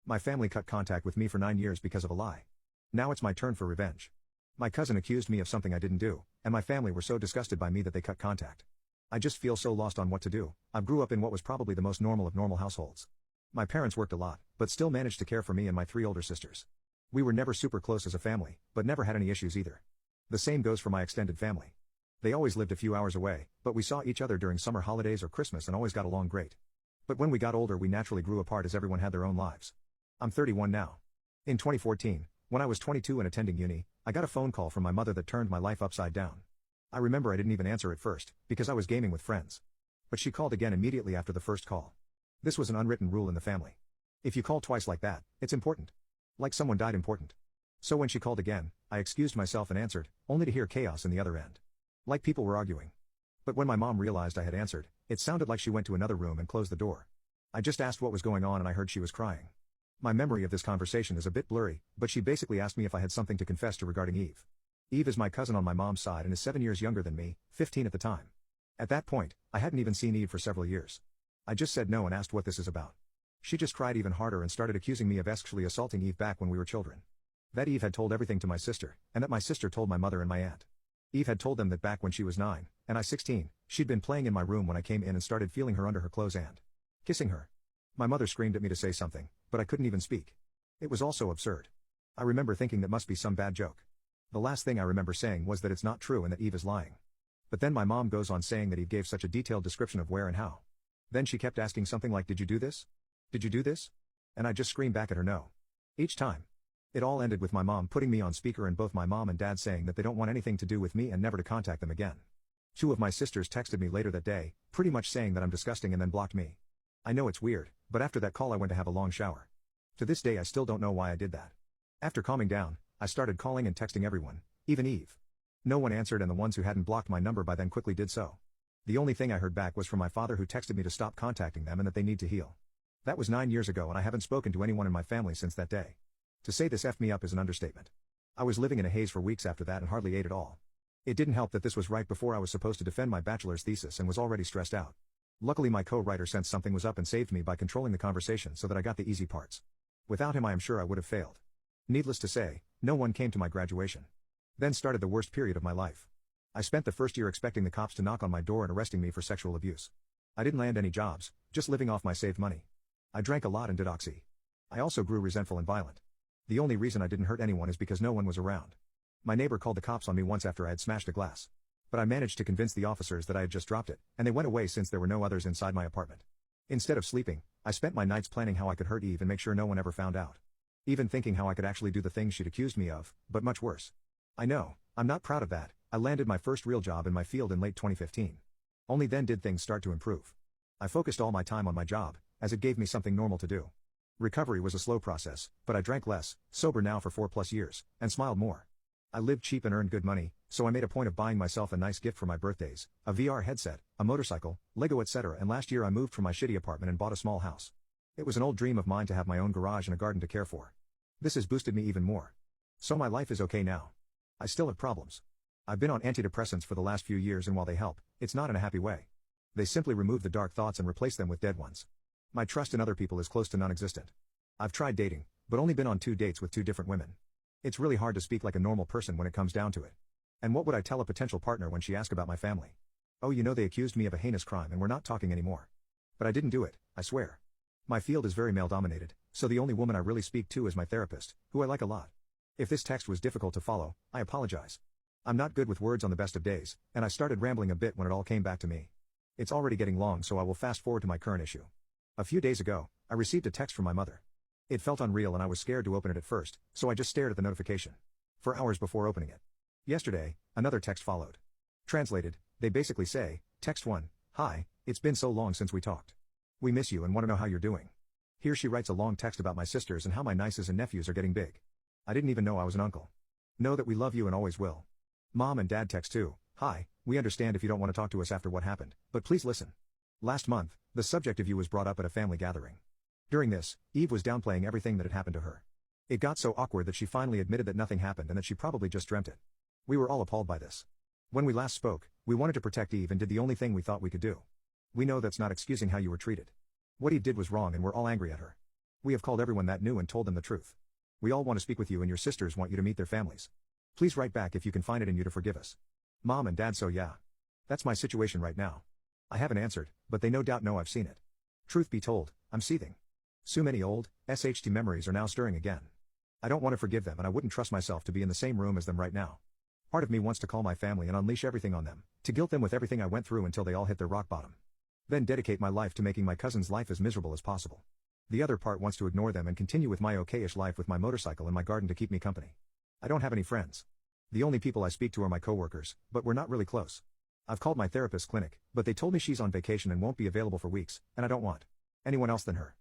My family cut contact with me for 9 years because of a lie. Now it's my turn for revenge. My cousin accused me of something I didn't do, and my family were so disgusted by me that they cut contact. I just feel so lost on what to do. I grew up in what was probably the most normal of normal households. My parents worked a lot, but still managed to care for me and my 3 older sisters. We were never super close as a family, but never had any issues either. The same goes for my extended family. They always lived a few hours away, but we saw each other during summer holidays or Christmas and always got along great. But when we got older we naturally grew apart as everyone had their own lives. I'm 31 now. In 2014, when I was 22 and attending uni, I got a phone call from my mother that turned my life upside down. I remember I didn't even answer at first, because I was gaming with friends. But she called again immediately after the first call. This was an unwritten rule in the family. If you call twice like that, it's important. Like someone died important. So when she called again, I excused myself and answered, only to hear chaos in the other end. Like people were arguing. But when my mom realized I had answered, it sounded like she went to another room and closed the door. I just asked what was going on and I heard she was crying. My memory of this conversation is a bit blurry, but she basically asked me if I had something to confess to regarding Eve. Eve is my cousin on my mom's side and is 7 years younger than me, 15 at the time. At that point, I hadn't even seen Eve for several years. I just said no and asked what this is about. She just cried even harder and started accusing me of sexually assaulting Eve back when we were children. That Eve had told everything to my sister, and that my sister told my mother and my aunt. Eve had told them that back when she was 9, and I 16, she'd been playing in my room when I came in and started feeling her under her clothes and kissing her. My mother screamed at me to say something, but I couldn't even speak. It was all so absurd. I remember thinking that must be some bad joke. The last thing I remember saying was that it's not true and that Eve is lying. But then my mom goes on saying that Eve gave such a detailed description of where and how. Then she kept asking something like, "Did you do this? Did you do this?" And I just screamed back at her no. Each time. It all ended with my mom putting me on speaker and both my mom and dad saying that they don't want anything to do with me and never to contact them again. 2 of my sisters texted me later that day, pretty much saying that I'm disgusting and then blocked me. I know it's weird, but after that call I went to have a long shower. To this day I still don't know why I did that. After calming down, I started calling and texting everyone, even Eve. No one answered and the ones who hadn't blocked my number by then quickly did so. The only thing I heard back was from my father who texted me to stop contacting them and that they need to heal. That was 9 years ago and I haven't spoken to anyone in my family since that day. To say this effed me up is an understatement. I was living in a haze for weeks after that and hardly ate at all. It didn't help that this was right before I was supposed to defend my bachelor's thesis and was already stressed out. Luckily my co-writer sensed something was up and saved me by controlling the conversation so that I got the easy parts. Without him I am sure I would have failed. Needless to say, no one came to my graduation. Then started the worst period of my life. I spent the first year expecting the cops to knock on my door and arresting me for sexual abuse. I didn't land any jobs, just living off my saved money. I drank a lot and did oxy. I also grew resentful and violent. The only reason I didn't hurt anyone is because no one was around. My neighbor called the cops on me once after I had smashed a glass. But I managed to convince the officers that I had just dropped it, and they went away since there were no others inside my apartment. Instead of sleeping, I spent my nights planning how I could hurt Eve and make sure no one ever found out. Even thinking how I could actually do the things she'd accused me of, but much worse. I know, I'm not proud of that. I landed my first real job in my field in late 2015. Only then did things start to improve. I focused all my time on my job, as it gave me something normal to do. Recovery was a slow process, but I drank less, sober now for 4+ years, and smiled more. I lived cheap and earned good money, so I made a point of buying myself a nice gift for my birthdays, a VR headset, a motorcycle, Lego etc. And last year I moved from my shitty apartment and bought a small house. It was an old dream of mine to have my own garage and a garden to care for. This has boosted me even more. So my life is okay now. I still have problems. I've been on antidepressants for the last few years and while they help, it's not in a happy way. They simply remove the dark thoughts and replace them with dead ones. My trust in other people is close to non-existent. I've tried dating, but only been on 2 dates with 2 different women. It's really hard to speak like a normal person when it comes down to it. And what would I tell a potential partner when she asked about my family? Oh, you know, they accused me of a heinous crime and we're not talking anymore. But I didn't do it, I swear. My field is very male-dominated, so the only woman I really speak to is my therapist, who I like a lot. If this text was difficult to follow, I apologize. I'm not good with words on the best of days, and I started rambling a bit when it all came back to me. It's already getting long, so I will fast forward to my current issue. A few days ago, I received a text from my mother. It felt unreal and I was scared to open it at first, so I just stared at the notification. For hours before opening it. Yesterday, another text followed. Translated, they basically say, Text 1, "Hi, it's been so long since we talked. We miss you and want to know how you're doing." Here she writes a long text about my sisters and how my nieces and nephews are getting big. I didn't even know I was an uncle. Know that we love you and always will. Mom and Dad text too, "Hi, we understand if you don't want to talk to us after what happened, but please listen. Last month, the subject of you was brought up at a family gathering. During this, Eve was downplaying everything that had happened to her. It got so awkward that she finally admitted that nothing happened and that she probably just dreamt it. We were all appalled by this. When we last spoke, we wanted to protect Eve and did the only thing we thought we could do. We know that's not excusing how you were treated. What Eve did was wrong and we're all angry at her. We have called everyone that knew and told them the truth. We all want to speak with you and your sisters want you to meet their families. Please write back if you can find it in you to forgive us. Mom and Dad. So yeah. That's my situation right now. I haven't answered, but they no doubt know I've seen it. Truth be told, I'm seething. So many old, SHT memories are now stirring again. I don't want to forgive them and I wouldn't trust myself to be in the same room as them right now. Part of me wants to call my family and unleash everything on them, to guilt them with everything I went through until they all hit their rock bottom. Then dedicate my life to making my cousin's life as miserable as possible. The other part wants to ignore them and continue with my okay-ish life with my motorcycle and my garden to keep me company. I don't have any friends. The only people I speak to are my coworkers, but we're not really close. I've called my therapist's clinic, but they told me she's on vacation and won't be available for weeks, and I don't want anyone else than her.